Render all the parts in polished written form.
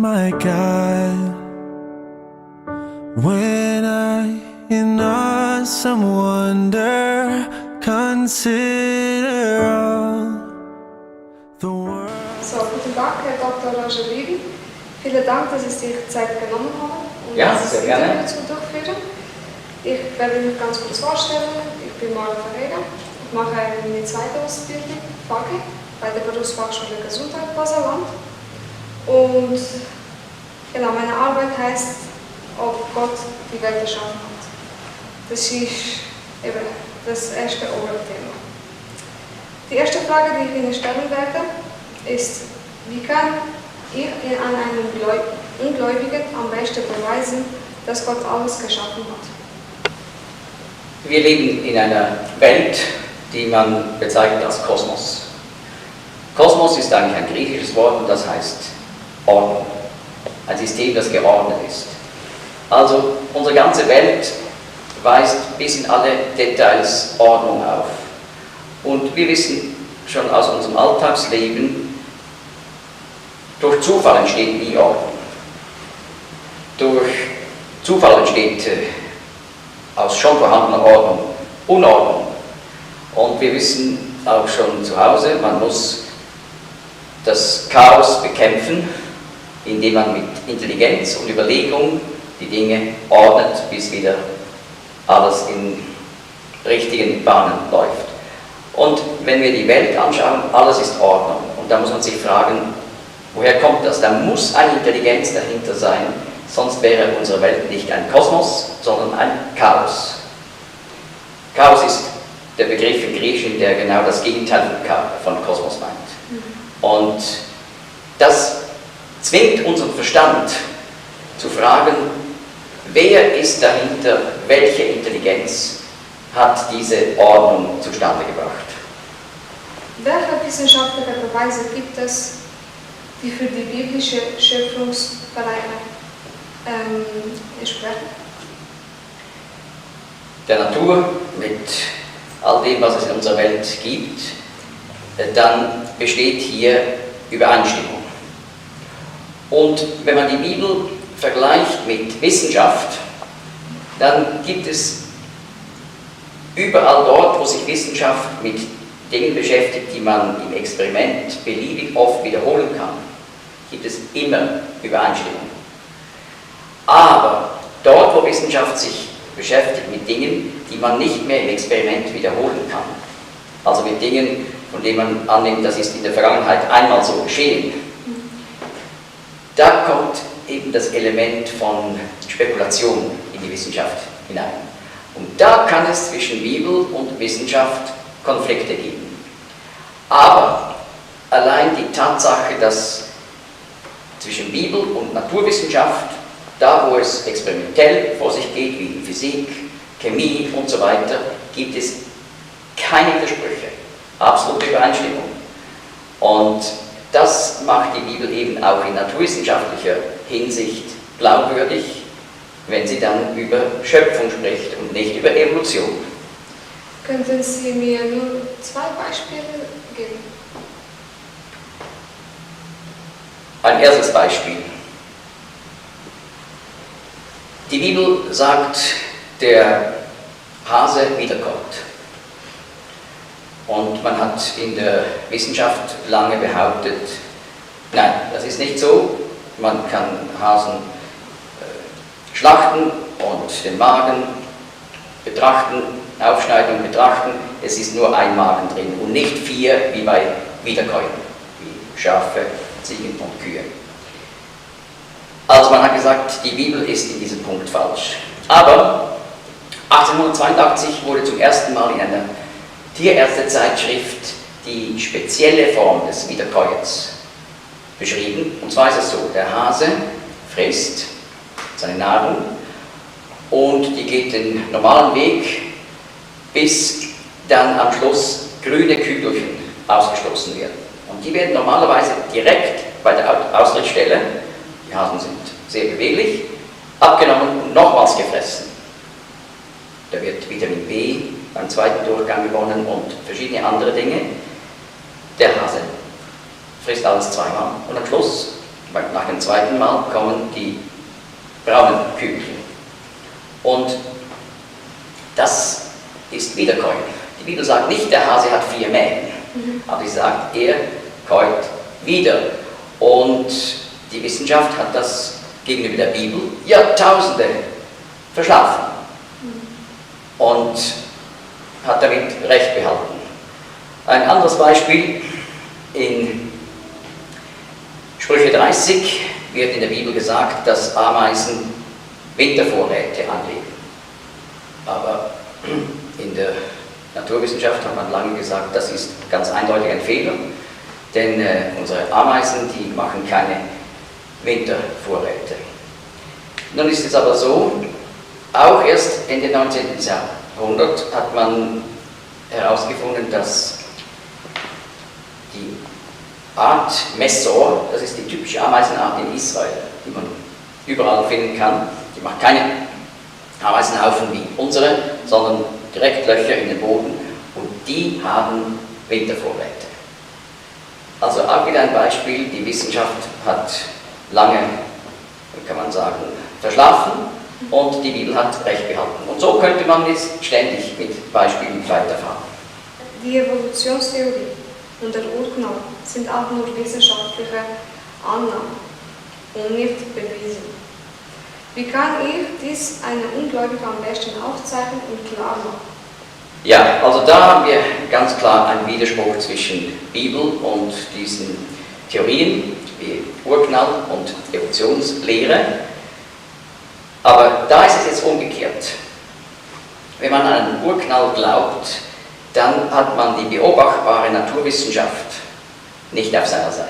my God, when I in awesome wonder consider all the world. So, guten Tag, Herr Dr. Liebi. Vielen Dank, dass Sie sich Zeit genommen haben, um dieses Interview zu durchführen. Ich werde mich ganz kurz vorstellen. Ich bin Maler Ferreira. Ich mache eine zweite Ausbildung, FAGE, bei der Berufsfachschule Gesundheit Baselland. Und genau, meine Arbeit heißt, ob Gott die Welt erschaffen hat. Das ist eben das erste Oberthema. Die erste Frage, die ich Ihnen stellen werde, ist, wie kann ich an einem Ungläubigen am besten beweisen, dass Gott alles geschaffen hat? Wir leben in einer Welt, die man bezeichnet als Kosmos. Kosmos ist eigentlich ein griechisches Wort und das heißt Ordnung. Ein System, das geordnet ist. Also unsere ganze Welt weist bis in alle Details Ordnung auf. Und wir wissen schon aus unserem Alltagsleben, durch Zufall entsteht nie Ordnung. Durch Zufall entsteht aus schon vorhandener Ordnung Unordnung. Und wir wissen auch schon zu Hause, man muss das Chaos bekämpfen, indem man mit Intelligenz und Überlegung die Dinge ordnet, bis wieder alles in richtigen Bahnen läuft. Und wenn wir die Welt anschauen, alles ist Ordnung. Und da muss man sich fragen, woher kommt das? Da muss eine Intelligenz dahinter sein, sonst wäre unsere Welt nicht ein Kosmos, sondern ein Chaos. Chaos ist der Begriff im Griechischen, der genau das Gegenteil von Kosmos meint. Und das zwingt unseren Verstand zu fragen, wer ist dahinter, welche Intelligenz hat diese Ordnung zustande gebracht. Welche wissenschaftliche Beweise gibt es, die für die biblische Schöpfungsbereiche sprechen? Der Natur, mit all dem, was es in unserer Welt gibt, dann besteht hier Übereinstimmung. Und wenn man die Bibel vergleicht mit Wissenschaft, dann gibt es überall dort, wo sich Wissenschaft mit Dingen beschäftigt, die man im Experiment beliebig oft wiederholen kann, gibt es immer Übereinstimmung. Aber dort, wo Wissenschaft sich beschäftigt mit Dingen, die man nicht mehr im Experiment wiederholen kann, also mit Dingen, von denen man annimmt, das ist in der Vergangenheit einmal so geschehen, da kommt eben das Element von Spekulation in die Wissenschaft hinein. Und da kann es zwischen Bibel und Wissenschaft Konflikte geben. Aber allein die Tatsache, dass zwischen Bibel und Naturwissenschaft, da wo es experimentell vor sich geht, wie Physik, Chemie und so weiter, gibt es keine Widersprüche, absolute Übereinstimmung. Und das macht die Bibel eben auch in naturwissenschaftlicher Hinsicht glaubwürdig, wenn sie dann über Schöpfung spricht und nicht über Evolution. Könnten Sie mir nur zwei Beispiele geben? Ein erstes Beispiel. Die Bibel sagt, der Hase wiederkommt. Und man hat in der Wissenschaft lange behauptet, nein, das ist nicht so. Man kann Hasen schlachten und den Magen betrachten, aufschneiden und betrachten. Es ist nur ein Magen drin und nicht 4 wie bei Wiederkäuern, wie Schafe, Ziegen und Kühe. Also man hat gesagt, die Bibel ist in diesem Punkt falsch. Aber 1882 wurde zum ersten Mal in einer Tierärztezeitschrift die spezielle Form des Wiederkäuens beschrieben. Und zwar ist es so, der Hase frisst seine Nahrung und die geht den normalen Weg, bis dann am Schluss grüne Kügelchen ausgestoßen werden. Und die werden normalerweise direkt bei der Austrittsstelle, die Hasen sind sehr beweglich, abgenommen und nochmals gefressen. Da wird Vitamin B beim zweiten Durchgang gewonnen und verschiedene andere Dinge. Der Hase frisst alles zweimal und am Schluss nach dem zweiten Mal kommen die braunen Kügelchen. Und das ist Wiederkäuen. Die Bibel sagt nicht, der Hase hat 4 Mägen, aber sie sagt, er käut wieder. Und die Wissenschaft hat das gegenüber der Bibel Jahrtausende verschlafen und hat damit Recht behalten. Ein anderes Beispiel: in Sprüche 30 wird in der Bibel gesagt, dass Ameisen Wintervorräte anlegen. Aber in der Naturwissenschaft hat man lange gesagt, das ist ganz eindeutig ein Fehler, denn unsere Ameisen, die machen keine Wintervorräte. Nun ist es aber so, auch erst Ende 19. Jahrhundert hat man herausgefunden, dass die Art Messor, das ist die typische Ameisenart in Israel, die man überall finden kann, die macht keine Ameisenhaufen wie unsere, sondern direkt Löcher in den Boden, und die haben Wintervorräte. Also auch wieder ein Beispiel: die Wissenschaft hat lange, kann man sagen, verschlafen und die Bibel hat Recht behalten. Und so könnte man jetzt ständig mit Beispielen weiterfahren. Die Evolutionstheorie und der Urknall sind auch nur wissenschaftliche Annahmen und nicht bewiesen. Wie kann ich dies einem Ungläubigen am besten aufzeigen und klar machen? Ja, also da haben wir ganz klar einen Widerspruch zwischen Bibel und diesen Theorien wie Urknall und Evolutionslehre. Aber da ist es jetzt umgekehrt. Wenn man an einen Urknall glaubt, dann hat man die beobachtbare Naturwissenschaft nicht auf seiner Seite.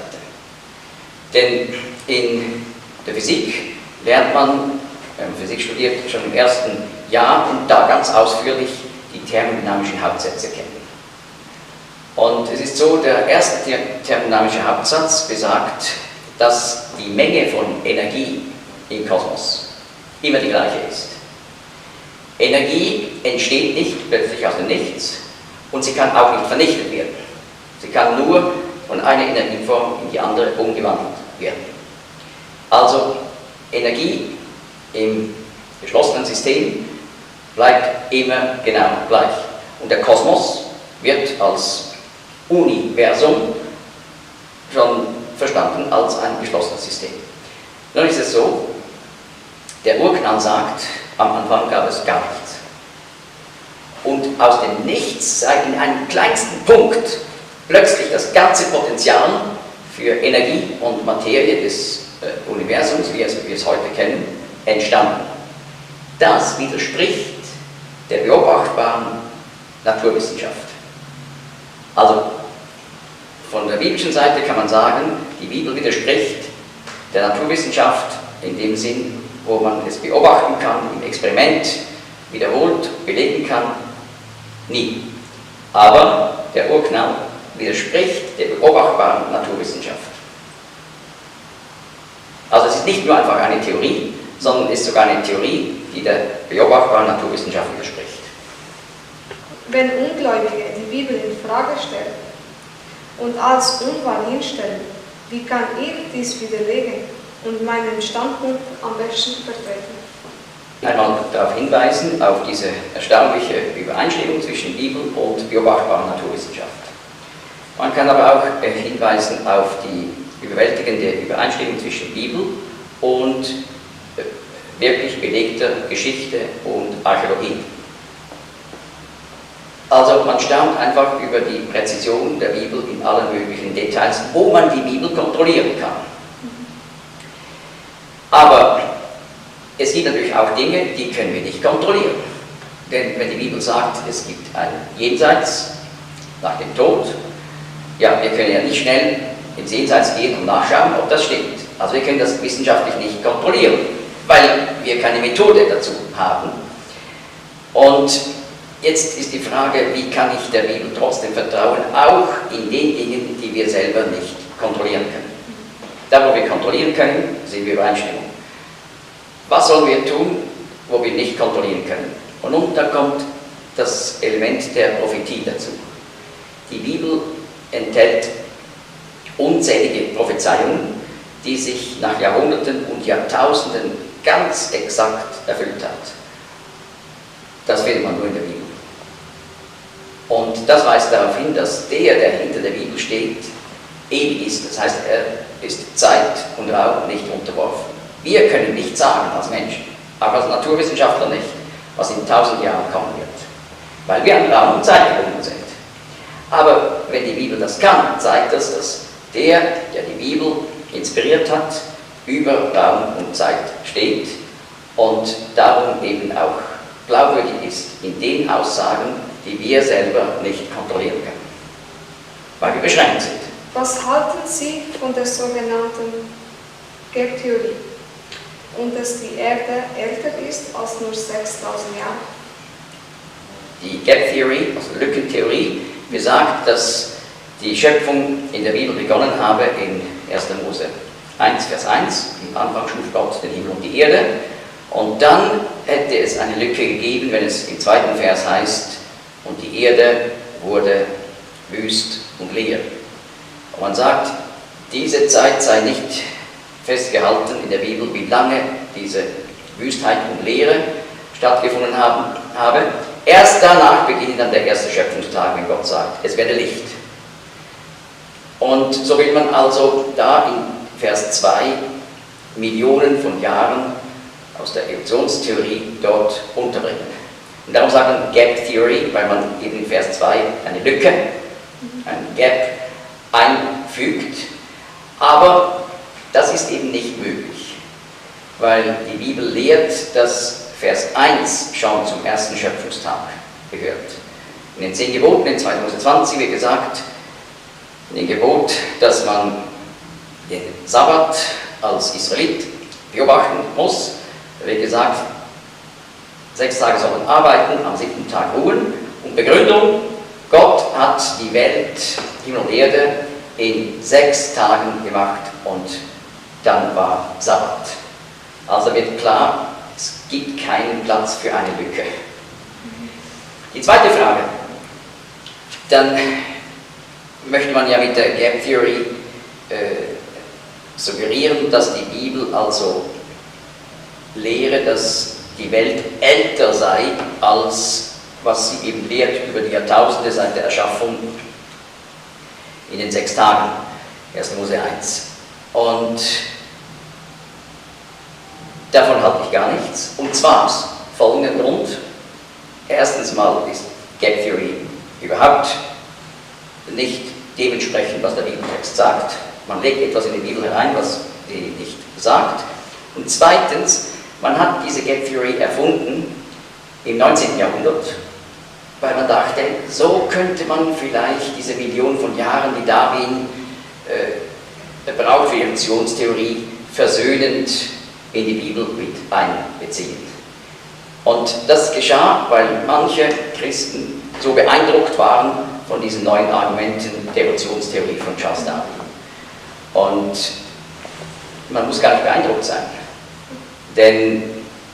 Denn in der Physik lernt man, wenn man Physik studiert, schon im ersten Jahr und da ganz ausführlich die thermodynamischen Hauptsätze kennen. Und es ist so, der erste thermodynamische Hauptsatz besagt, dass die Menge von Energie im Kosmos immer die gleiche ist. Energie entsteht nicht plötzlich aus dem Nichts und sie kann auch nicht vernichtet werden. Sie kann nur von einer Energieform in die andere umgewandelt werden. Also Energie im geschlossenen System bleibt immer genau gleich. Und der Kosmos wird als Universum schon verstanden als ein geschlossenes System. Nun ist es so, der Urknall sagt, am Anfang gab es gar nichts. Und aus dem Nichts sei in einem kleinsten Punkt plötzlich das ganze Potenzial für Energie und Materie des Universums, wie wir es heute kennen, entstanden. Das widerspricht der beobachtbaren Naturwissenschaft. Also von der biblischen Seite kann man sagen, die Bibel widerspricht der Naturwissenschaft in dem Sinn, wo man es beobachten kann, im Experiment wiederholt belegen kann, nie. Aber der Urknall widerspricht der beobachtbaren Naturwissenschaft. Also es ist nicht nur einfach eine Theorie, sondern es ist sogar eine Theorie, die der beobachtbaren Naturwissenschaft widerspricht. Wenn Ungläubige die Bibel in Frage stellen und als unwahr hinstellen, wie kann ich dies widerlegen und meinen Standpunkt am besten vertreten? Einmal darauf hinweisen, auf diese erstaunliche Übereinstimmung zwischen Bibel und beobachtbarer Naturwissenschaft. Man kann aber auch hinweisen auf die überwältigende Übereinstimmung zwischen Bibel und wirklich belegter Geschichte und Archäologie. Also man staunt einfach über die Präzision der Bibel in allen möglichen Details, wo man die Bibel kontrollieren kann. Aber es gibt natürlich auch Dinge, die können wir nicht kontrollieren. Denn wenn die Bibel sagt, es gibt ein Jenseits nach dem Tod, ja, wir können ja nicht schnell ins Jenseits gehen und nachschauen, ob das stimmt. Also wir können das wissenschaftlich nicht kontrollieren, weil wir keine Methode dazu haben. Und jetzt ist die Frage, wie kann ich der Bibel trotzdem vertrauen, auch in den Dingen, die wir selber nicht kontrollieren können. Da, wo wir kontrollieren können, sind wir Übereinstimmung. Was sollen wir tun, wo wir nicht kontrollieren können? Und nun, da kommt das Element der Prophetie dazu. Die Bibel enthält unzählige Prophezeiungen, die sich nach Jahrhunderten und Jahrtausenden ganz exakt erfüllt hat. Das findet man nur in der Bibel. Und das weist darauf hin, dass der hinter der Bibel steht, ewig ist. Das heißt, er ist Zeit und Raum nicht unterworfen. Wir können nicht sagen als Menschen, auch als Naturwissenschaftler nicht, was in 1000 Jahren kommen wird, weil wir an Raum und Zeit gebunden sind. Aber wenn die Bibel das kann, zeigt das, dass der die Bibel inspiriert hat, über Raum und Zeit steht und darum eben auch glaubwürdig ist in den Aussagen, die wir selber nicht kontrollieren können, weil wir beschränkt sind. Was halten Sie von der sogenannten Gap-Theorie und dass die Erde älter ist als nur 6000 Jahre? Die Gap-Theorie, also Lückentheorie, besagt, dass die Schöpfung in der Bibel begonnen habe in 1. Mose 1, Vers 1. Im Anfang schuf Gott den Himmel und die Erde. Und dann hätte es eine Lücke gegeben, wenn es im 2. Vers heißt, und die Erde wurde wüst und leer. Und man sagt, diese Zeit sei nicht festgehalten in der Bibel, wie lange diese Wüstheit und Leere stattgefunden habe. Erst danach beginnt dann der erste Schöpfungstag, wenn Gott sagt, es werde Licht. Und so will man also da in Vers 2 Millionen von Jahren aus der Evolutionstheorie dort unterbringen. Und darum sagt man Gap Theory, weil man eben in Vers 2 eine Lücke, ein Gap einfügt. Aber das ist eben nicht möglich, weil die Bibel lehrt, dass Vers 1 schon zum ersten Schöpfungstag gehört. In den 10 Geboten in 2. Mose 20 wird gesagt, in dem Gebot, dass man den Sabbat als Israelit beobachten muss, da wird gesagt, 6 Tage soll man arbeiten, am 7. Tag ruhen. Und Begründung, Gott hat die Welt, Himmel und Erde, in 6 Tagen gemacht und dann war Sabbat. Also wird klar, es gibt keinen Platz für eine Lücke. Die zweite Frage, dann möchte man ja mit der Gap Theory suggerieren, dass die Bibel also lehre, dass die Welt älter sei, als was sie eben lehrt über die Jahrtausende seit der Erschaffung in den 6 Tagen, 1. Mose 1. Und davon halte ich gar nichts. Und zwar aus folgendem Grund. Erstens mal ist Gap Theory überhaupt nicht dementsprechend, was der Bibeltext sagt. Man legt etwas in die Bibel herein, was die nicht sagt. Und zweitens, man hat diese Gap Theory erfunden im 19. Jahrhundert, weil man dachte, so könnte man vielleicht diese Millionen von Jahren, die Darwin braucht für die Evolutionstheorie, versöhnend in die Bibel mit einbeziehen. Und das geschah, weil manche Christen so beeindruckt waren von diesen neuen Argumenten der Evolutionstheorie von Charles Darwin. Und man muss gar nicht beeindruckt sein, denn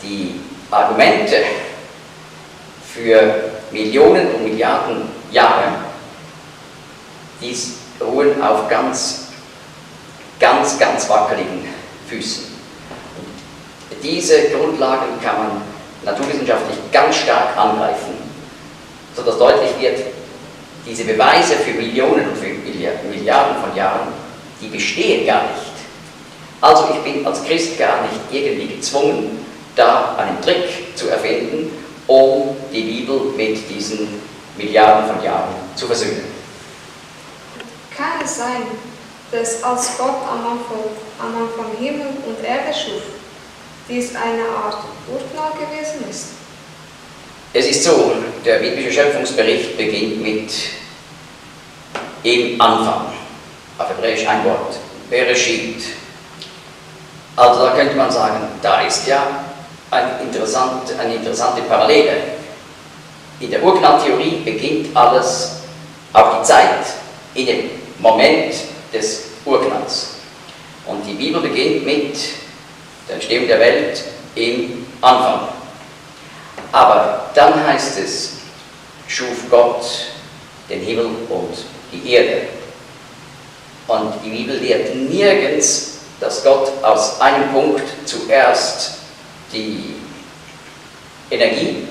die Argumente für Millionen und Milliarden Jahre, die ruhen auf ganz wackeligen Füßen. Und diese Grundlagen kann man naturwissenschaftlich ganz stark angreifen, sodass deutlich wird, diese Beweise für Millionen und für Milliarden von Jahren, die bestehen gar nicht. Also ich bin als Christ gar nicht irgendwie gezwungen, da einen Trick zu erfinden, um die Bibel mit diesen Milliarden von Jahren zu versöhnen. Kann es sein, dass als Gott am Anfang Himmel und Erde schuf, dies eine Art Urknall gewesen ist? Es ist so, der biblische Schöpfungsbericht beginnt mit im Anfang, auf Hebräisch ein Wort, Bereshit. Also da könnte man sagen, da ist ja eine interessante Parallele. In der Urknalltheorie beginnt alles, auch die Zeit, in dem Moment des Urknalls. Und die Bibel beginnt mit der Entstehung der Welt im Anfang. Aber dann heißt es, schuf Gott den Himmel und die Erde. Und die Bibel lehrt nirgends dass Gott aus einem Punkt zuerst die Energie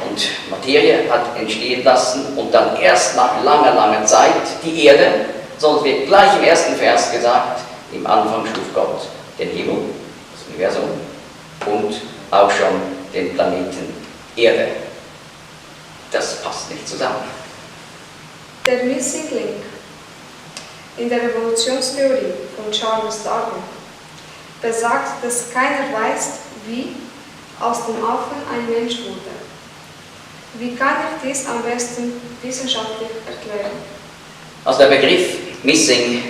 und Materie hat entstehen lassen und dann erst nach langer, langer Zeit die Erde, sondern es wird gleich im ersten Vers gesagt, im Anfang schuf Gott den Himmel, das Universum, und auch schon den Planeten Erde. Das passt nicht zusammen. Der Missing Link in der Evolutionstheorie von Charles Darwin besagt, dass keiner weiß, wie aus dem Affen ein Mensch wurde. Wie kann ich dies am besten wissenschaftlich erklären? Also der Begriff Missing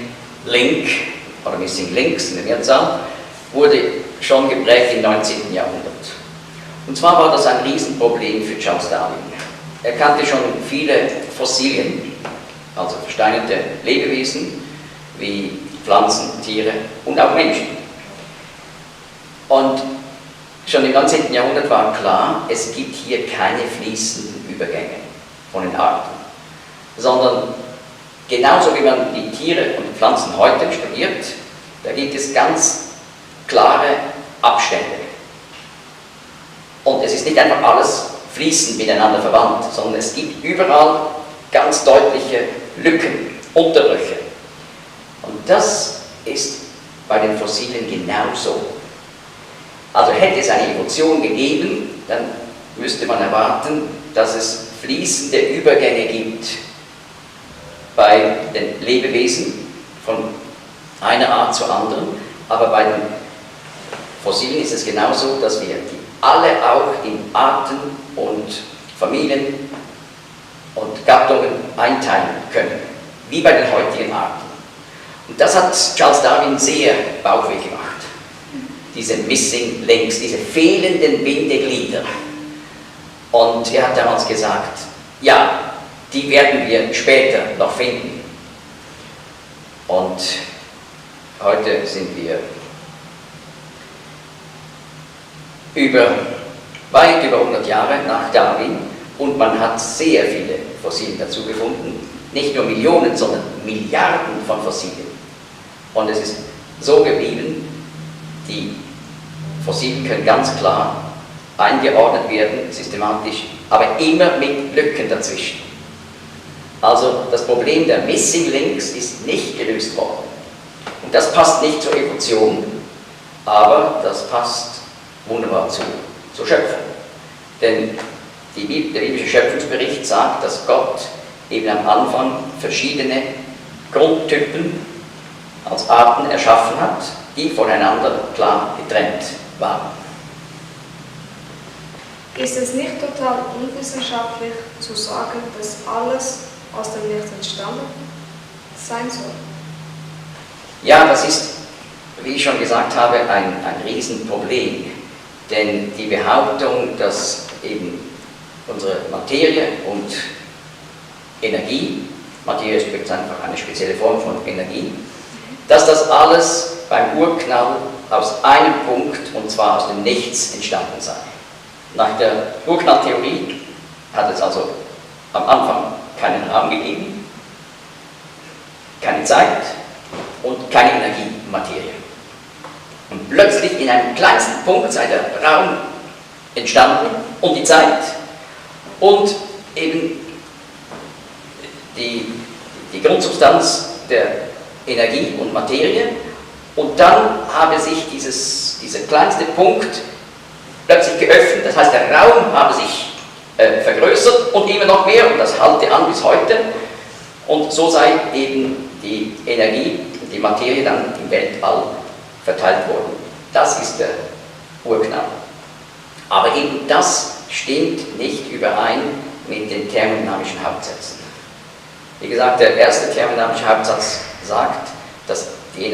Link oder Missing Links in der Mehrzahl wurde schon geprägt im 19. Jahrhundert. Und zwar war das ein Riesenproblem für Charles Darwin. Er kannte schon viele Fossilien, also versteinerte Lebewesen wie Pflanzen, Tiere und auch Menschen. Und schon im 19. Jahrhundert war klar, es gibt hier keine fließenden Übergänge von den Arten, sondern genauso wie man die Tiere und Pflanzen heute studiert, da gibt es ganz klare Abstände. Und es ist nicht einfach alles fließend miteinander verwandt, sondern es gibt überall ganz deutliche Lücken, Unterbrüche. Und das ist bei den Fossilien genauso. Also hätte es eine Evolution gegeben, dann müsste man erwarten, dass es fließende Übergänge gibt bei den Lebewesen von einer Art zur anderen, aber bei den Fossilien ist es genauso, dass wir die alle auch in Arten und Familien und Gattungen einteilen können, wie bei den heutigen Arten. Und das hat Charles Darwin sehr Bauchweh gemacht. Diese Missing Links, diese fehlenden Bindeglieder. Und er hat damals gesagt, ja, die werden wir später noch finden. Und heute sind wir weit über 100 Jahre nach Darwin und man hat sehr viele Fossilien dazu gefunden. Nicht nur Millionen, sondern Milliarden von Fossilien. Und es ist so geblieben, die Fossilien können ganz klar eingeordnet werden, systematisch, aber immer mit Lücken dazwischen. Also das Problem der Missing Links ist nicht gelöst worden. Und das passt nicht zur Evolution, aber das passt wunderbar zur Schöpfung. Denn der biblische Schöpfungsbericht sagt, dass Gott eben am Anfang verschiedene Grundtypen als Arten erschaffen hat, die voneinander klar getrennt waren. Ist es nicht total unwissenschaftlich zu sagen, dass alles aus dem Nichts entstanden sein soll? Ja, das ist, wie ich schon gesagt habe, ein Riesenproblem. Denn die Behauptung, dass eben unsere Materie und Energie, Materie ist übrigens einfach eine spezielle Form von Energie, dass das alles beim Urknall aus einem Punkt, und zwar aus dem Nichts, entstanden sei. Nach der Urknalltheorie hat es also am Anfang keinen Raum gegeben, keine Zeit und keine Energie, Materie. Und plötzlich in einem kleinsten Punkt sei der Raum entstanden und die Zeit und eben die Grundsubstanz der Energie und Materie. Und dann habe sich dieser kleinste Punkt plötzlich geöffnet, das heißt der Raum habe sich vergrößert und immer noch mehr und das halte an bis heute. Und so sei eben die Energie, die Materie dann im Weltall verteilt worden. Das ist der Urknall. Aber eben das stimmt nicht überein mit den thermodynamischen Hauptsätzen. Wie gesagt, der erste thermodynamische Hauptsatz sagt, dass die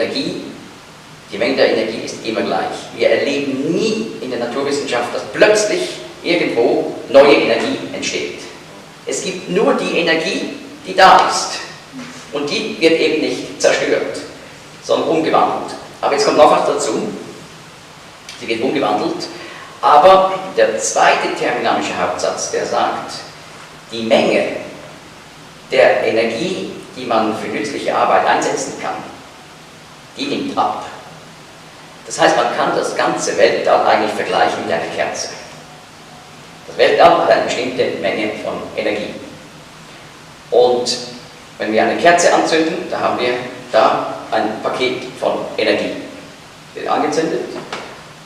Menge der Energie ist immer gleich. Wir erleben nie in der Naturwissenschaft, dass plötzlich irgendwo neue Energie entsteht. Es gibt nur die Energie, die da ist. Und die wird eben nicht zerstört, sondern umgewandelt. Aber jetzt kommt noch was dazu. Sie wird umgewandelt. Aber der zweite thermodynamische Hauptsatz, der sagt, die Menge der Energie, die man für nützliche Arbeit einsetzen kann, die nimmt ab. Das heißt, man kann das ganze Weltall eigentlich vergleichen mit einer Kerze. Das Weltall hat eine bestimmte Menge von Energie. Und wenn wir eine Kerze anzünden, da haben wir da ein Paket von Energie. Wird angezündet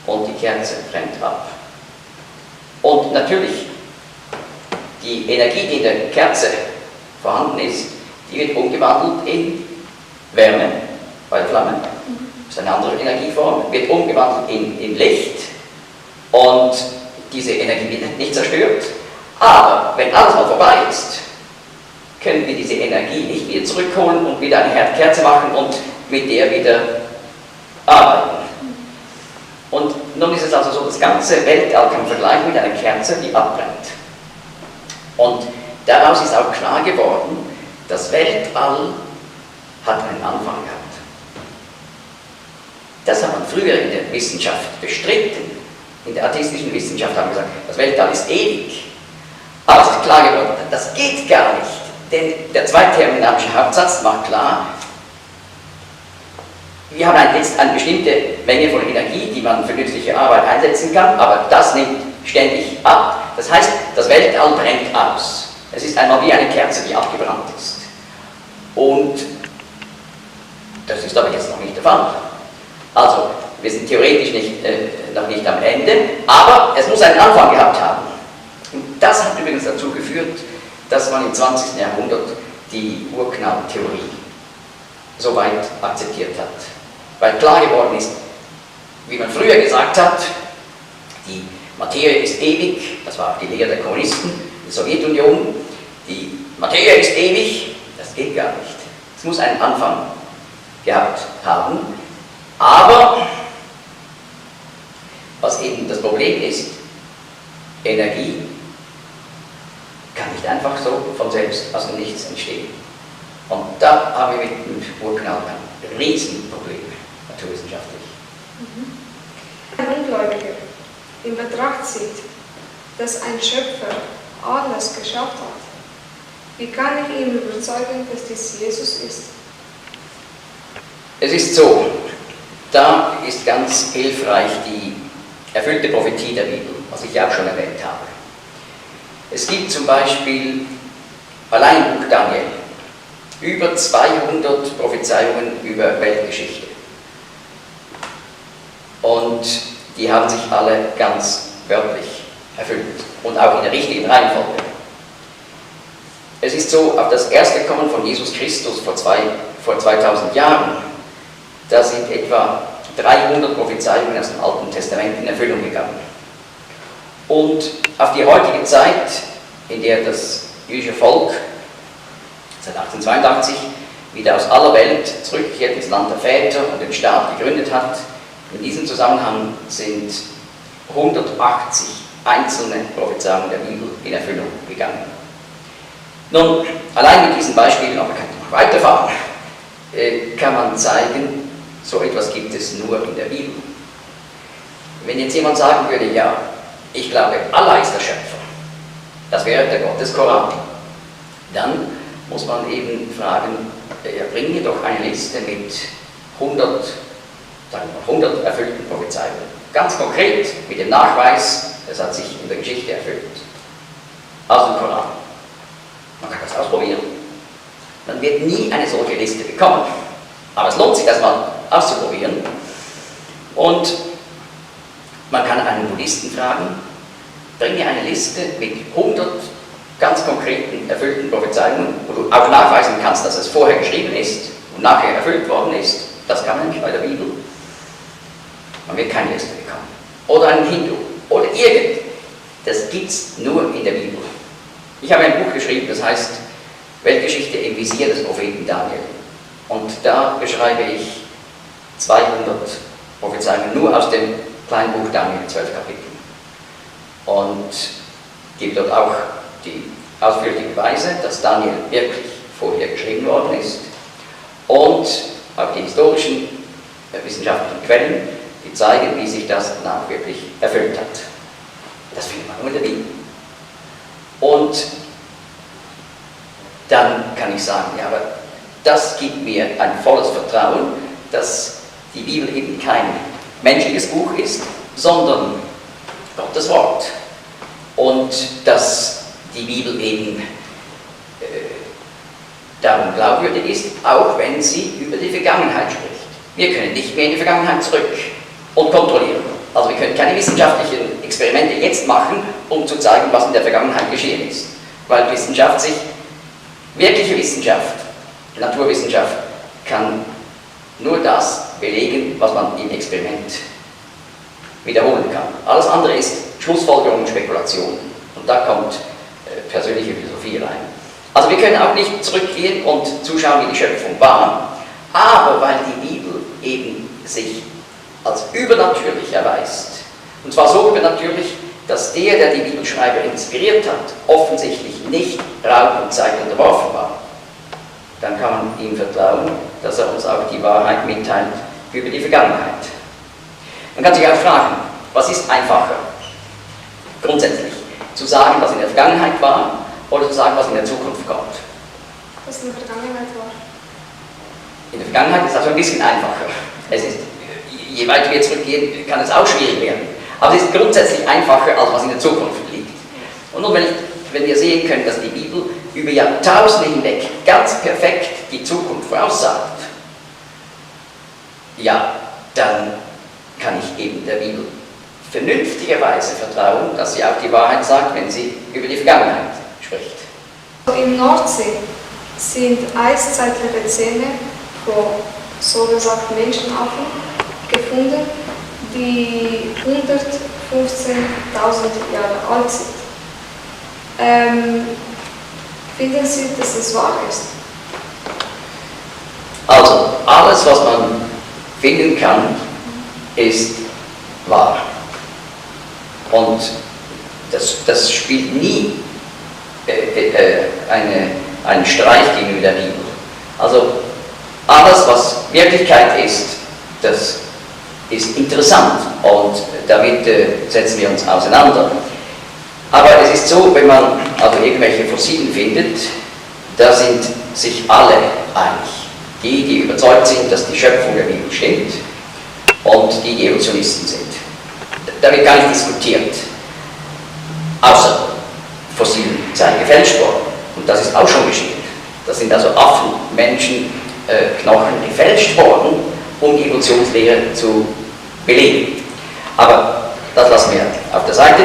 und die Kerze brennt ab. Und natürlich, die Energie, die in der Kerze vorhanden ist, die wird umgewandelt in Wärme bei der Flamme. Das ist eine andere Energieform, wird umgewandelt in Licht und diese Energie wird nicht zerstört. Aber wenn alles mal vorbei ist, können wir diese Energie nicht wieder zurückholen und wieder eine Herdkerze machen und mit der wieder arbeiten. Und nun ist es also so, das ganze Weltall kann man vergleichen mit einer Kerze, die abbrennt. Und daraus ist auch klar geworden, das Weltall hat einen Anfang gehabt. Das hat man früher in der Wissenschaft bestritten. In der atheistischen Wissenschaft haben wir gesagt, das Weltall ist ewig. Aber es ist klar geworden, das geht gar nicht. Denn der zweithermeneutische Hauptsatz macht klar, wir haben jetzt eine bestimmte Menge von Energie, die man für nützliche Arbeit einsetzen kann, aber das nimmt ständig ab. Das heißt, das Weltall brennt aus. Es ist einmal wie eine Kerze, die abgebrannt ist. Und das ist aber jetzt noch nicht der Fall. Also, wir sind theoretisch noch nicht am Ende, aber es muss einen Anfang gehabt haben. Und das hat übrigens dazu geführt, dass man im 20. Jahrhundert die Urknalltheorie so weit akzeptiert hat. Weil klar geworden ist, wie man früher gesagt hat, die Materie ist ewig, das war auch die Lehre der Kommunisten in der Sowjetunion, die Materie ist ewig, das geht gar nicht. Es muss einen Anfang gehabt haben, aber was eben das Problem ist, Energie kann nicht einfach so von selbst aus dem Nichts entstehen. Und da haben wir mit dem Urknall ein Riesenproblem, naturwissenschaftlich. Ein Ungläubiger in Betracht zieht, dass ein Schöpfer alles geschafft hat, wie kann ich ihn überzeugen, dass dies Jesus ist? Es ist so, da ist ganz hilfreich die erfüllte Prophetie der Bibel, was ich ja auch schon erwähnt habe. Es gibt zum Beispiel allein im Buch Daniel über 200 Prophezeiungen über Weltgeschichte. Und die haben sich alle ganz wörtlich erfüllt und auch in der richtigen Reihenfolge. Es ist so, auf das erste Kommen von Jesus Christus vor 2000 Jahren, da sind etwa 300 Prophezeiungen aus dem Alten Testament in Erfüllung gegangen. Und auf die heutige Zeit, in der das jüdische Volk seit 1882 wieder aus aller Welt zurückgekehrt ins Land der Väter und den Staat gegründet hat, in diesem Zusammenhang sind 180 einzelne Prophezeiungen der Bibel in Erfüllung gegangen. Nun, allein mit diesen Beispielen, aber kann ich noch weiterfahren, kann man zeigen, so etwas gibt es nur in der Bibel. Wenn jetzt jemand sagen würde, ja, ich glaube, Allah ist der Schöpfer, das wäre der Gott des Koran, dann muss man eben fragen, bring mir doch eine Liste mit 100 erfüllten Prophezeiungen. Ganz konkret, mit dem Nachweis, es hat sich in der Geschichte erfüllt. Aus dem Koran. Man kann das ausprobieren. Man wird nie eine solche Liste bekommen. Aber es lohnt sich, das mal auszuprobieren. Und man kann einen Buddhisten fragen, bring mir eine Liste mit 100 ganz konkreten, erfüllten Prophezeiungen, wo du auch nachweisen kannst, dass es vorher geschrieben ist und nachher erfüllt worden ist. Das kann man nämlich bei der Bibel. Man wird keine Liste bekommen. Oder einen Hindu. Oder irgend. Das gibt es nur in der Bibel. Ich habe ein Buch geschrieben, das heißt Weltgeschichte im Visier des Propheten Daniel. Und da beschreibe ich 200 Prophezeiungen nur aus dem kleinen Buch Daniel, 12 Kapitel. Und gebe dort auch die ausführliche Beweise, dass Daniel wirklich vorher geschrieben worden ist. Und auch die historischen wissenschaftlichen Quellen, die zeigen, wie sich das dann auch wirklich erfüllt hat. Das findet man nur in der Bibel. Und dann kann ich sagen, ja, aber das gibt mir ein volles Vertrauen, dass die Bibel eben kein menschliches Buch ist, sondern Gottes Wort. Und dass die Bibel eben darum glaubwürdig ist, auch wenn sie über die Vergangenheit spricht. Wir können nicht mehr in die Vergangenheit zurück und kontrollieren. Also wir können keine wissenschaftlichen Experimente jetzt machen, um zu zeigen, was in der Vergangenheit geschehen ist. Weil Wissenschaft sich, wirkliche Wissenschaft, Naturwissenschaft, kann nur das belegen, was man im Experiment wiederholen kann. Alles andere ist Schlussfolgerung und Spekulation. Und da kommt persönliche Philosophie rein. Also wir können auch nicht zurückgehen und zuschauen, wie die Schöpfung war, aber weil die Bibel eben sich als übernatürlich erweist, und zwar so übernatürlich, dass der die Bibelschreiber inspiriert hat, offensichtlich nicht Raum und Zeit unterworfen war, dann kann man ihm vertrauen, dass er uns auch die Wahrheit mitteilt über die Vergangenheit. Man kann sich auch fragen, was ist einfacher? Grundsätzlich, zu sagen, was in der Vergangenheit war, oder zu sagen, was in der Zukunft kommt. Was in der Vergangenheit war. In der Vergangenheit ist es also ein bisschen einfacher. Es ist, je weiter wir zurückgehen, kann es auch schwierig werden. Aber es ist grundsätzlich einfacher, als was in der Zukunft liegt. Und nun, wenn wir sehen können, dass die Bibel über Jahrtausende hinweg ganz perfekt die Zukunft voraussagt, ja, dann kann ich eben der Bibel vernünftigerweise vertrauen, dass sie auch die Wahrheit sagt, wenn sie über die Vergangenheit spricht. Im Nordsee sind eiszeitliche Zähne von so gesagt Menschenaffen gefunden, die 115.000 Jahre alt sind. Finden Sie, dass es wahr ist? Also, alles, was man finden kann, ist wahr. Und das spielt nie einen Streich gegenüber der Bibel. Also, alles, was Wirklichkeit ist, das ist interessant und damit setzen wir uns auseinander. Aber es ist so, wenn man also irgendwelche Fossilien findet, da sind sich alle einig. Die überzeugt sind, dass die Schöpfung der Bibel stimmt und die Evolutionisten sind. Da wird gar nicht diskutiert. Außer Fossilien seien gefälscht worden. Und das ist auch schon geschehen. Das sind also Affen, Menschen, Knochen gefälscht worden, um die Evolutionslehre zu belegen. Aber das lassen wir auf der Seite.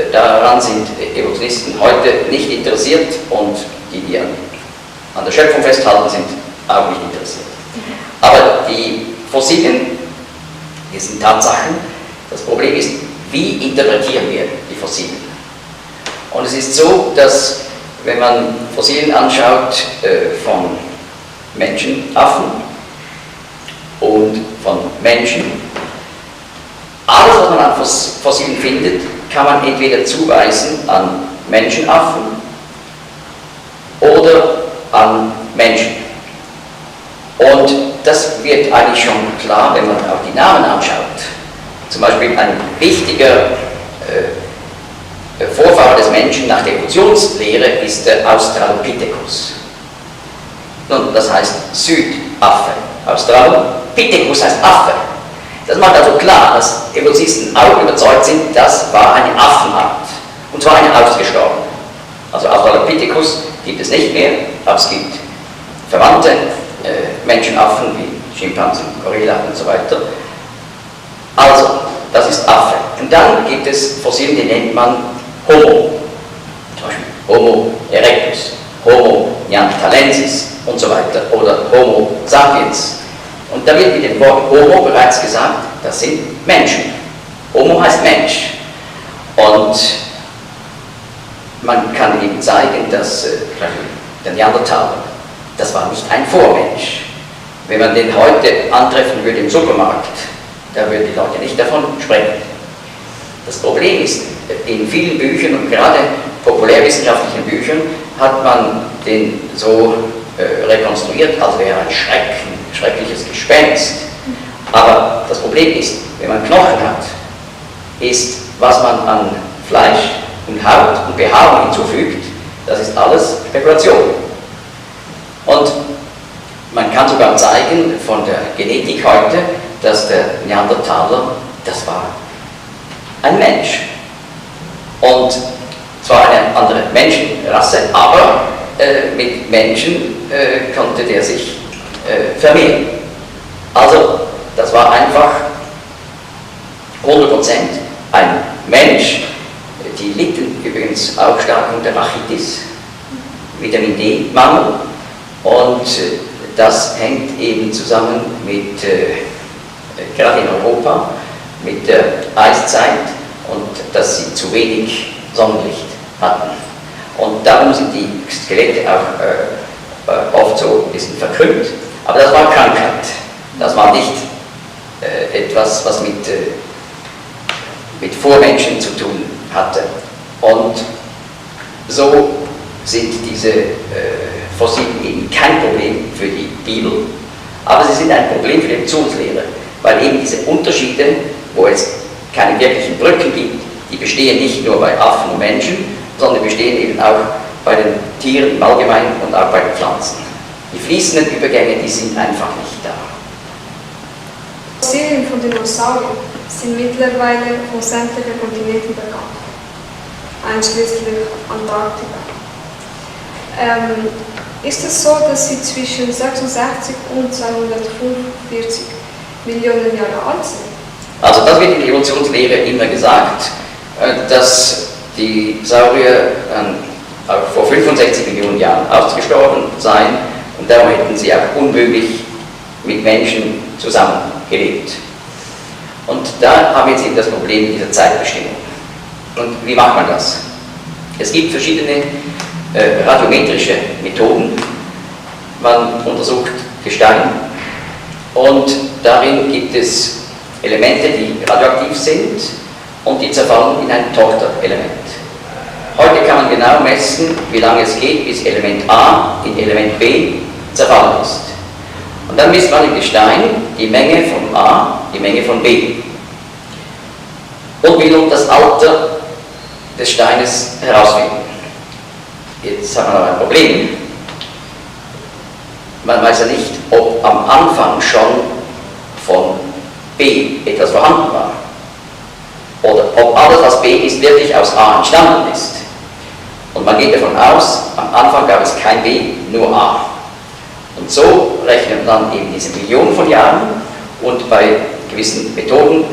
Daran sind Evolutionisten heute nicht interessiert und die an der Schöpfung festhalten, sind auch nicht interessiert. Aber die Fossilien, die sind Tatsachen. Das Problem ist, wie interpretieren wir die Fossilien? Und es ist so, dass wenn man Fossilien anschaut von Menschenaffen und von Menschen, alles, was man an Fossilien findet, kann man entweder zuweisen an Menschenaffen oder an Menschen. Und das wird eigentlich schon klar, wenn man auch die Namen anschaut. Zum Beispiel ein wichtiger Vorfahre des Menschen nach der Evolutionslehre ist der Australopithecus. Nun, das heißt Südaffe. Australopithecus heißt Affe. Das macht also klar, dass Evolutionisten auch überzeugt sind, das war eine Affenart. Und zwar eine ausgestorbene. Also Australopithecus gibt es nicht mehr, aber es gibt verwandte Menschenaffen wie Schimpansen, Gorilla und so weiter. Also, das ist Affe. Und dann gibt es Fossilien, die nennt man Homo. Zum Beispiel Homo erectus, Homo neanderthalensis und so weiter. Oder Homo sapiens. Und da wird mit dem Wort Homo bereits gesagt, das sind Menschen. Homo heißt Mensch. Und man kann eben zeigen, dass der Neandertaler, das war nicht ein Vormensch. Wenn man den heute antreffen würde im Supermarkt, da würden die Leute nicht davon sprechen. Das Problem ist, in vielen Büchern und gerade populärwissenschaftlichen Büchern hat man den so rekonstruiert, als wäre er ein schreckliches Gespenst. Aber das Problem ist, wenn man Knochen hat, ist, was man an Fleisch und Haut und Behaarung hinzufügt, das ist alles Spekulation. Und man kann sogar zeigen von der Genetik heute, dass der Neandertaler, das war ein Mensch. Und zwar eine andere Menschenrasse, aber mit Menschen konnte der sich vermehren. Also das war einfach 100% ein Mensch. Die litten übrigens auch stark unter Rachitis, Vitamin D-Mangel, und das hängt eben zusammen mit, gerade in Europa, mit der Eiszeit und dass sie zu wenig Sonnenlicht hatten. Und darum sind die Skelette auch oft so ein bisschen verkrümmt. Aber das war Krankheit. Das war nicht etwas, was mit Vormenschen zu tun hatte. Und so sind diese Fossilien eben kein Problem für die Bibel, aber sie sind ein Problem für die Evolutionslehre, weil eben diese Unterschiede, wo es keine wirklichen Brücken gibt, die bestehen nicht nur bei Affen und Menschen, sondern bestehen eben auch bei den Tieren im Allgemeinen und auch bei den Pflanzen. Die fließenden Übergänge, die sind einfach nicht da. Fossilien von Dinosauriern sind mittlerweile von sämtlichen Kontinenten bekannt, einschließlich Antarktika. Ist es so, dass sie zwischen 66 und 245 Millionen Jahre alt sind? Also das wird in der Evolutionslehre immer gesagt, dass die Saurier auch vor 65 Millionen Jahren ausgestorben seien und darum hätten sie auch unmöglich mit Menschen zusammengelebt. Und da haben wir jetzt eben das Problem dieser Zeitbestimmung. Und wie macht man das? Es gibt verschiedene radiometrische Methoden. Man untersucht Gestein und darin gibt es Elemente, die radioaktiv sind und die zerfallen in ein Tochterelement. Heute kann man genau messen, wie lange es geht, bis Element A in Element B zerfallen ist. Und dann misst man im Gestein die Menge von A, die Menge von B. Und will nun das Alter des Steines herausfinden. Jetzt haben wir noch ein Problem. Man weiß ja nicht, ob am Anfang schon von B etwas vorhanden war. Oder ob alles, was B ist, wirklich aus A entstanden ist. Und man geht davon aus, am Anfang gab es kein B, nur A. Und so rechnet man dann eben diese Millionen von Jahren und bei gewissen Methoden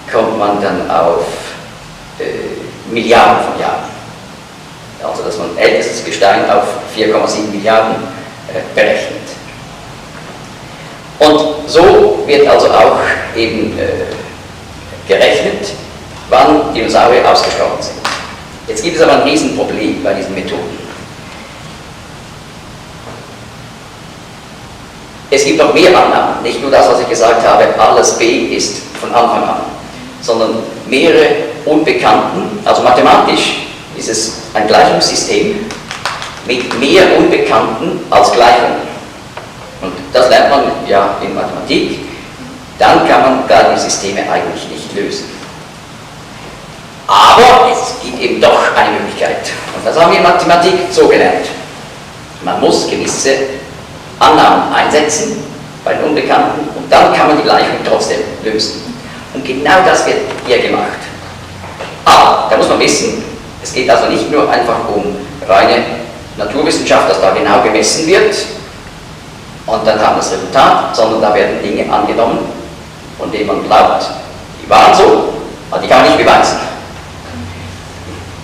kommt man dann auf Milliarden von Jahren. Also dass man ältestes Gestein auf 4,7 Milliarden berechnet. Und so wird also auch eben gerechnet, wann Dinosaurier ausgestorben sind. Jetzt gibt es aber ein Riesenproblem bei diesen Methoden. Es gibt noch mehr Annahmen, nicht nur das, was ich gesagt habe, alles B ist von Anfang an, sondern mehrere Unbekannten, also mathematisch ist es ein Gleichungssystem mit mehr Unbekannten als Gleichungen. Und das lernt man ja in Mathematik, dann kann man Gleichungssysteme eigentlich nicht lösen. Aber es gibt eben doch eine Möglichkeit. Und das haben wir in Mathematik so gelernt. Man muss gewisse Annahmen einsetzen bei den Unbekannten und dann kann man die Gleichung trotzdem lösen. Und genau das wird hier gemacht. Aber da muss man wissen, es geht also nicht nur einfach um reine Naturwissenschaft, dass da genau gemessen wird und dann haben wir das Resultat, sondern da werden Dinge angenommen, von denen man glaubt, die waren so, aber die kann man nicht beweisen.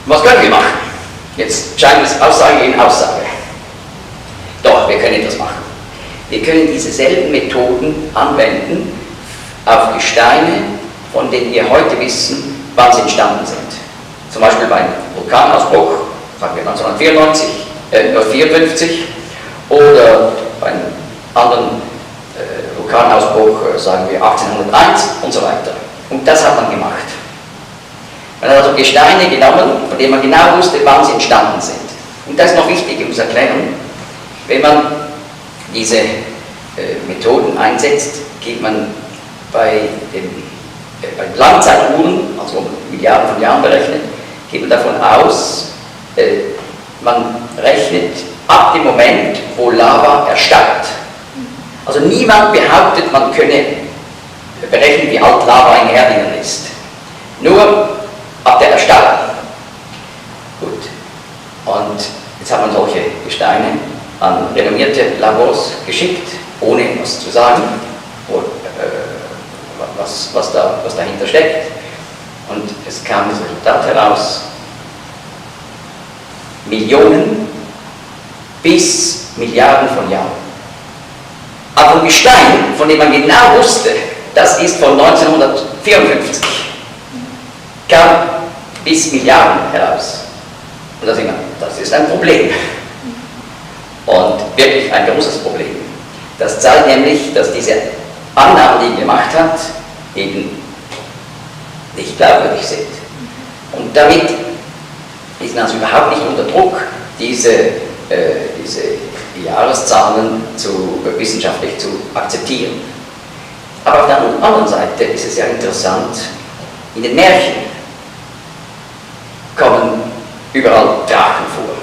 Was können wir machen? Jetzt scheint es Aussage gegen Aussage. Doch, wir können etwas machen. Wir können dieselben Methoden anwenden auf Gesteine, von denen wir heute wissen, wann sie entstanden sind. Zum Beispiel beim Vulkanausbruch, sagen wir 1954, oder beim anderen Vulkanausbruch, sagen wir 1801 und so weiter. Und das hat man gemacht. Man hat also Gesteine genommen, von denen man genau wusste, wann sie entstanden sind. Und das ist noch wichtig, ich muss erklären, wenn man diese Methoden einsetzt, geht man bei Langzeituhren, also Milliarden von Jahren berechnet, geht man davon aus, man rechnet ab dem Moment, wo Lava erstarrt. Also niemand behauptet, man könne berechnen, wie alt Lava in Erdinnen ist. Nur ab der Erstarrung. Gut. Und jetzt hat man solche Gesteine an renommierte Labors geschickt, ohne was zu sagen, was dahinter steckt. Und es kam das Resultat heraus: Millionen bis Milliarden von Jahren. Aber ein Gestein, von dem man genau wusste, das ist von 1954, kam bis Milliarden heraus. Und da sieht man, das ist ein Problem. Und wirklich ein großes Problem. Das zeigt nämlich, dass diese Annahmen, die er gemacht hat, eben nicht glaubwürdig sind. Und damit ist man also überhaupt nicht unter Druck, diese Jahreszahlen wissenschaftlich zu akzeptieren. Aber auf der anderen Seite ist es ja interessant, in den Märchen kommen überall Drachen vor.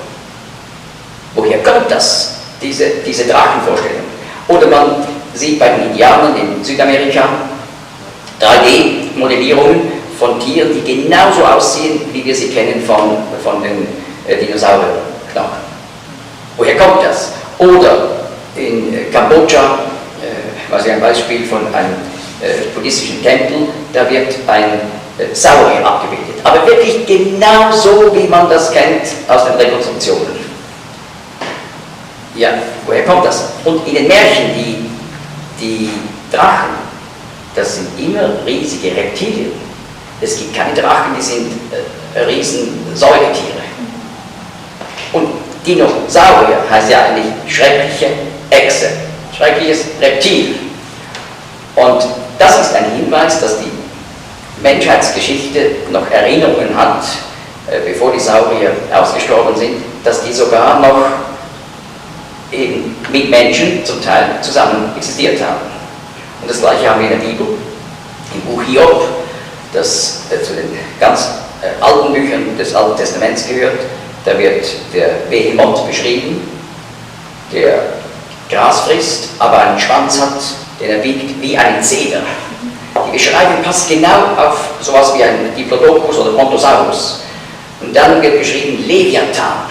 Woher kommt das, diese Drachenvorstellung? Oder man sieht bei den Indianern in Südamerika 3D-Modellierungen von Tieren, die genauso aussehen, wie wir sie kennen von den Dinosaurierknochen. Woher kommt das? Oder in Kambodscha, ein Beispiel von einem buddhistischen Tempel, da wird ein Saurier abgebildet. Aber wirklich genau so, wie man das kennt aus den Rekonstruktionen. Ja, woher kommt das? Und in den Märchen, die Drachen, das sind immer riesige Reptilien. Es gibt keine Drachen, die sind riesen Säugetiere. Und Dinosaurier heißt ja eigentlich schreckliche Echse, schreckliches Reptil. Und das ist ein Hinweis, dass die Menschheitsgeschichte noch Erinnerungen hat, bevor die Saurier ausgestorben sind, dass die sogar noch eben mit Menschen zum Teil zusammen existiert haben. Und das Gleiche haben wir in der Bibel, im Buch Hiob, das zu den ganz alten Büchern des Alten Testaments gehört. Da wird der Behemoth beschrieben, der Gras frisst, aber einen Schwanz hat, den er biegt wie einen Zeder. Die Beschreibung passt genau auf sowas wie ein Diplodocus oder Brontosaurus. Und dann wird beschrieben Leviathan.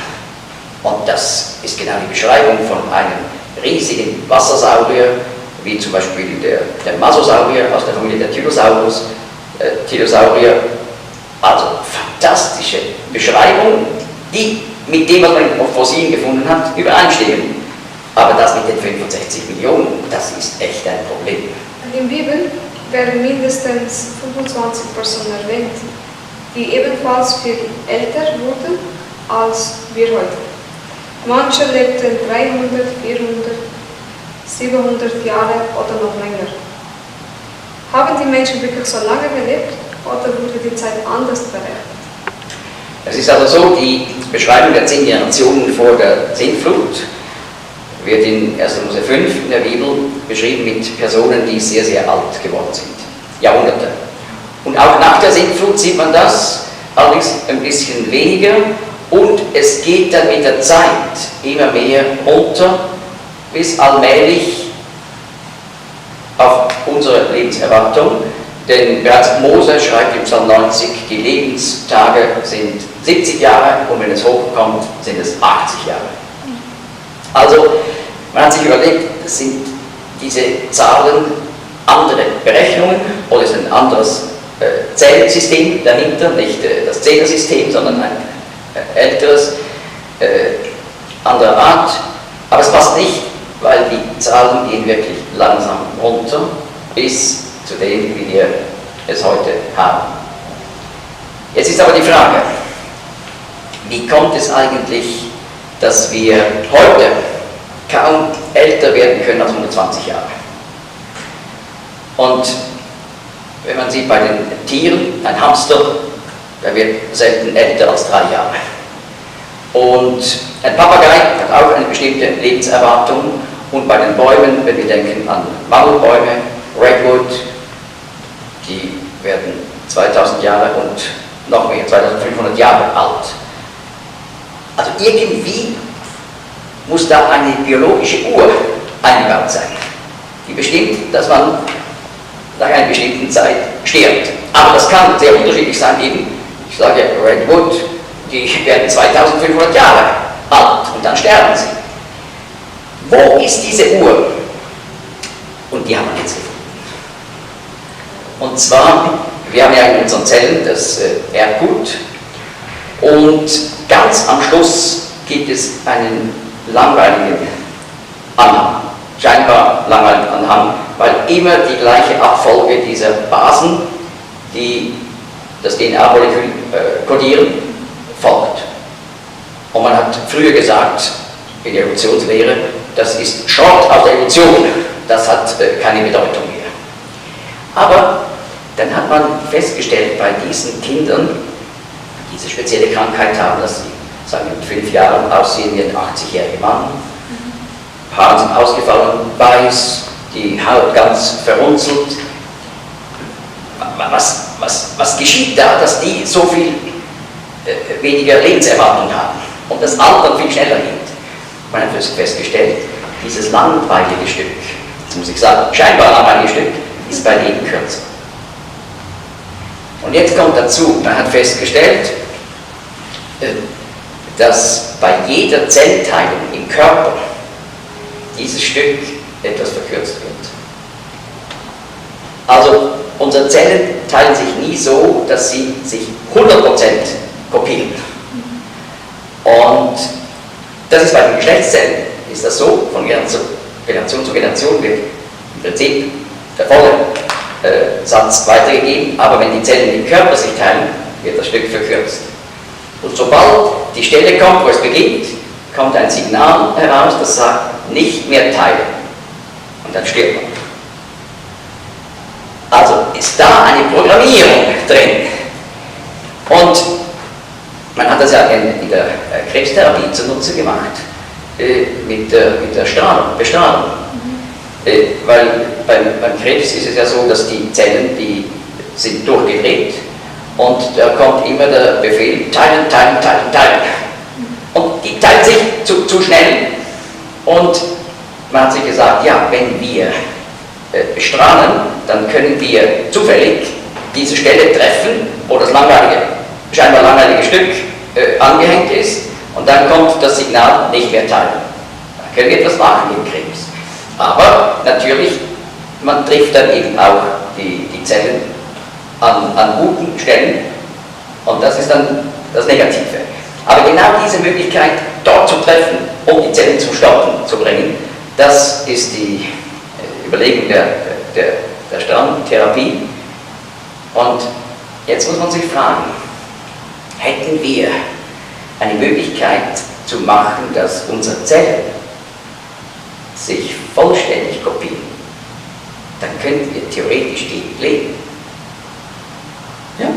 Und das ist genau die Beschreibung von einem riesigen Wassersaurier, wie zum Beispiel der Masosaurier aus der Familie der Tylosaurier. Also fantastische Beschreibung, die mit dem, was man in Fossilien gefunden hat, übereinstehen. Aber das mit den 65 Millionen, das ist echt ein Problem. In der Bibel werden mindestens 25 Personen erwähnt, die ebenfalls viel älter wurden als wir heute. Manche lebten 300, 400, 700 Jahre oder noch länger. Haben die Menschen wirklich so lange gelebt oder wurde die Zeit anders berechnet? Es ist also so, die Beschreibung der 10 Generationen vor der Sintflut wird in 1. Mose 5 in der Bibel beschrieben mit Personen, die sehr, sehr alt geworden sind. Jahrhunderte. Und auch nach der Sintflut sieht man das, allerdings ein bisschen weniger. Und es geht dann mit der Zeit immer mehr runter, bis allmählich auf unsere Lebenserwartung. Denn bereits Mose schreibt im Psalm 90, die Lebenstage sind 70 Jahre und wenn es hochkommt, sind es 80 Jahre. Also, man hat sich überlegt, sind diese Zahlen andere Berechnungen oder ist ein anderes Zählsystem dahinter, nicht das Zählersystem, sondern ein älteres, anderer Art. Aber es passt nicht, weil die Zahlen gehen wirklich langsam runter bis zu dem, wie wir es heute haben. Jetzt ist aber die Frage, wie kommt es eigentlich, dass wir heute kaum älter werden können als 120 Jahre? Und wenn man sieht bei den Tieren, ein Hamster, der wird selten älter als 3 Jahre. Und ein Papagei hat auch eine bestimmte Lebenserwartung. Und bei den Bäumen, wenn wir denken an Mammutbäume, Redwood, die werden 2000 Jahre und noch mehr, 2500 Jahre alt. Also irgendwie muss da eine biologische Uhr eingebaut sein. die bestimmt, dass man nach einer bestimmten Zeit stirbt. Aber das kann sehr unterschiedlich sein, eben, ich sage Redwood, die werden 2500 Jahre alt und dann sterben sie. Wo ist diese Uhr? Und die haben wir jetzt gefunden. Und zwar, wir haben ja in unseren Zellen das Erbgut und ganz am Schluss gibt es einen langweiligen Anhang, scheinbar langweiligen Anhang, weil immer die gleiche Abfolge dieser Basen, die das DNA-Molekül kodieren, folgt. Und man hat früher gesagt, in der Evolutionslehre, das ist Schrott aus der Evolution, das hat keine Bedeutung mehr. Aber dann hat man festgestellt, bei diesen Kindern, die diese spezielle Krankheit haben, dass sie, sagen wir, mit 5 Jahren aussehen wie ein 80-jähriger Mann, Haare sind ausgefallen, weiß, die Haut ganz verrunzelt. Was geschieht da, dass die so viel weniger Lebenserwartung haben und das Alter viel schneller geht? Man hat festgestellt, dieses langweilige Stück, jetzt muss ich sagen, scheinbar langweilige Stück, ist bei denen kürzer. Und jetzt kommt dazu, man hat festgestellt, dass bei jeder Zellteilung im Körper dieses Stück etwas verkürzt wird. Also unsere Zellen teilen sich nie so, dass sie sich 100% kopieren. Und das ist bei den Geschlechtszellen, ist das so, von Generation zu Generation wird im Prinzip der volle Satz weitergegeben, aber wenn die Zellen im Körper sich teilen, wird das Stück verkürzt. Und sobald die Stelle kommt, wo es beginnt, kommt ein Signal heraus, das sagt, nicht mehr teilen. Und dann stirbt man. Also ist da eine Programmierung drin. Und man hat das ja in der Krebstherapie zunutze gemacht, mit der Bestrahlung. Weil beim Krebs ist es ja so, dass die Zellen, die sind durchgedreht und da kommt immer der Befehl, teilen, teilen, teilen, teilen. Und die teilen sich zu schnell. Und man hat sich gesagt, ja, wenn wir bestrahlen, dann können wir zufällig diese Stelle treffen, wo das scheinbar langweilige Stück angehängt ist, und dann kommt das Signal, nicht mehr teilen. Da können wir etwas machen gegen Krebs. Aber natürlich, man trifft dann eben auch die Zellen an guten Stellen, und das ist dann das Negative. Aber genau diese Möglichkeit, dort zu treffen, um die Zellen zum Stoppen zu bringen, das ist die Überlegung der Strahntherapie. Und jetzt muss man sich fragen, hätten wir eine Möglichkeit zu machen, dass unsere Zellen sich vollständig kopieren, dann könnten wir theoretisch ewig leben. Ja?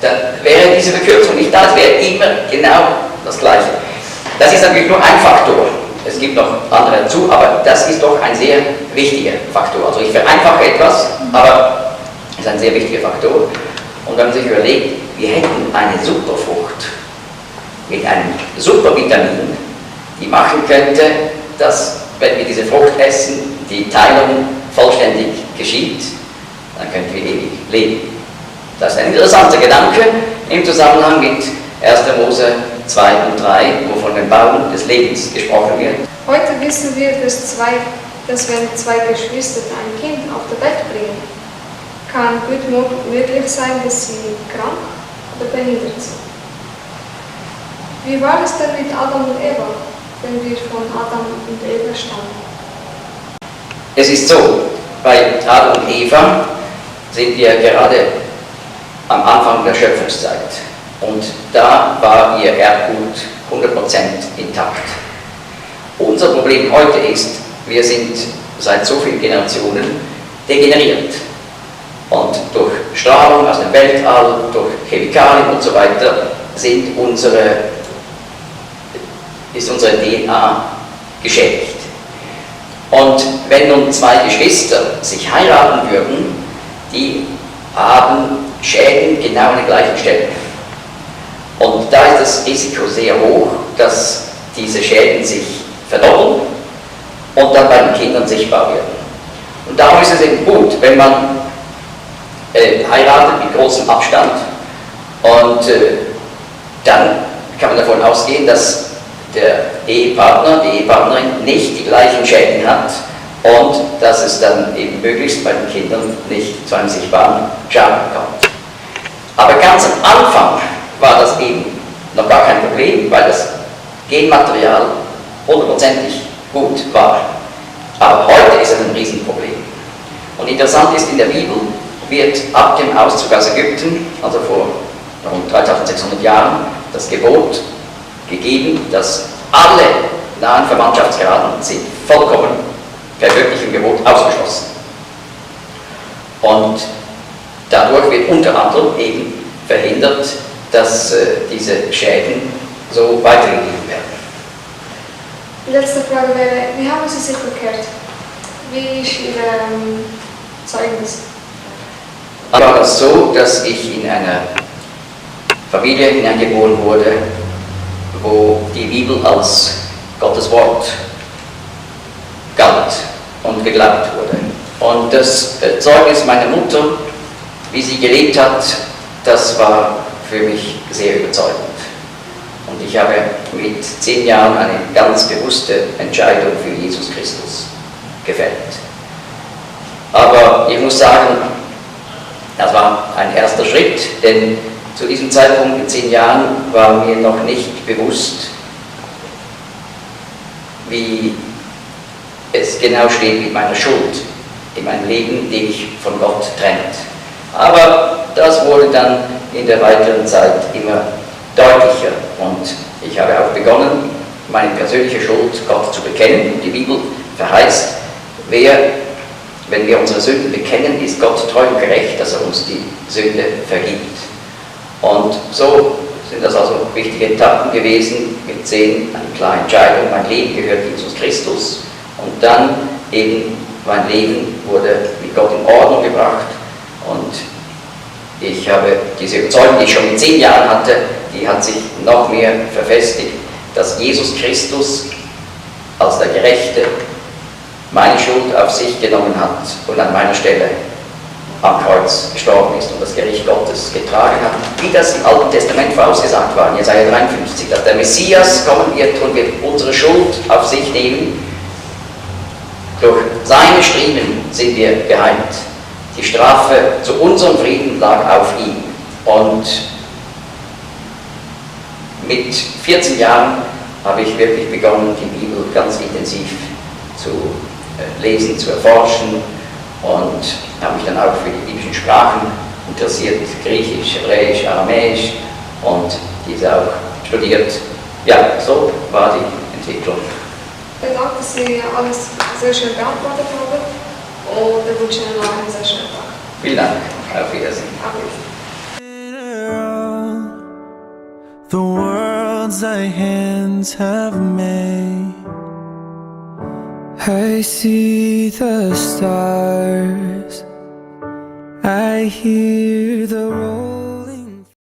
Dann wäre diese Verkürzung nicht da, es wäre immer genau das Gleiche. Das ist natürlich nur ein Faktor. Es gibt noch andere dazu, aber das ist doch ein sehr wichtiger Faktor. Also ich vereinfache etwas, aber es ist ein sehr wichtiger Faktor. Und wenn man sich überlegt, wir hätten eine Superfrucht mit einem Supervitamin, die machen könnte, dass, wenn wir diese Frucht essen, die Teilung vollständig geschieht, dann könnten wir ewig leben. Das ist ein interessanter Gedanke im Zusammenhang mit 1. Mose 2 und 3, wo von dem Baum des Lebens gesprochen wird. Heute wissen wir, dass wenn zwei Geschwister ein Kind auf die Welt bringen, kann gut möglich sein, dass sie krank oder behindert sind. Wie war es denn mit Adam und Eva, wenn wir von Adam und Eva stammen? Es ist so, bei Adam und Eva sind wir gerade am Anfang der Schöpfungszeit. Und da war ihr Erbgut 100% intakt. Unser Problem heute ist, wir sind seit so vielen Generationen degeneriert. Und durch Strahlung aus dem Weltall, durch Chemikalien und so weiter ist unsere DNA geschädigt. Und wenn nun zwei Geschwister sich heiraten würden, die haben Schäden genau an den gleichen Stellen. Und da ist das Risiko sehr hoch, dass diese Schäden sich verdoppeln und dann bei den Kindern sichtbar werden. Und darum ist es eben gut, wenn man heiratet mit großem Abstand und dann kann man davon ausgehen, dass der Ehepartner, die Ehepartnerin nicht die gleichen Schäden hat und dass es dann eben möglichst bei den Kindern nicht zu einem sichtbaren Schaden kommt. Aber ganz am Anfang war das eben noch gar kein Problem, weil das Genmaterial hundertprozentig gut war. Aber heute ist es ein Riesenproblem. Und interessant ist, in der Bibel wird ab dem Auszug aus Ägypten, also vor rund 3600 Jahren, das Gebot gegeben, dass alle nahen Verwandtschaftsgraden sind vollkommen per göttlichem Gebot ausgeschlossen. Und dadurch wird unter anderem eben verhindert, dass diese Schäden so weitergegeben werden. Die letzte Frage wäre, wie haben Sie sich bekehrt? Wie ist Ihr Zeugnis? War das so, dass ich in einer Familie hineingeboren wurde, wo die Bibel als Gottes Wort galt und geglaubt wurde. Und das Zeugnis meiner Mutter, wie sie gelebt hat, das war für mich sehr überzeugend. Und ich habe mit 10 Jahren eine ganz bewusste Entscheidung für Jesus Christus gefällt. Aber ich muss sagen, das war ein erster Schritt, denn zu diesem Zeitpunkt mit 10 Jahren war mir noch nicht bewusst, wie es genau steht mit meiner Schuld in meinem Leben, die mich von Gott trennt. Aber das wurde dann in der weiteren Zeit immer deutlicher und ich habe auch begonnen, meine persönliche Schuld Gott zu bekennen. Die Bibel verheißt, wenn wir unsere Sünden bekennen, ist Gott treu und gerecht, dass er uns die Sünde vergibt. Und so sind das also wichtige Etappen gewesen, mit 10 eine klare Entscheidung, mein Leben gehört Jesus Christus und dann eben mein Leben wurde mit Gott in Ordnung gebracht und ich habe diese Überzeugung, die ich schon mit 10 Jahren hatte, die hat sich noch mehr verfestigt, dass Jesus Christus als der Gerechte meine Schuld auf sich genommen hat und an meiner Stelle am Kreuz gestorben ist und das Gericht Gottes getragen hat, wie das im Alten Testament vorausgesagt war, in Jesaja 53, dass der Messias kommen wird und wird unsere Schuld auf sich nehmen. Durch seine Striemen sind wir geheilt. Die Strafe zu unserem Frieden lag auf ihm. Und mit 14 Jahren habe ich wirklich begonnen, die Bibel ganz intensiv zu lesen, zu erforschen und habe mich dann auch für die biblischen Sprachen interessiert, Griechisch, Hebräisch, Aramäisch und diese auch studiert. Ja, so war die Entwicklung. Vielen Dank, dass Sie alles sehr schön beantwortet haben und wir wünschen Ihnen noch einen sehr schönen Tag. Vielen Dank, auf Wiedersehen. Auf Wiedersehen. The worlds thy hands have made. I see the stars, I hear the roar.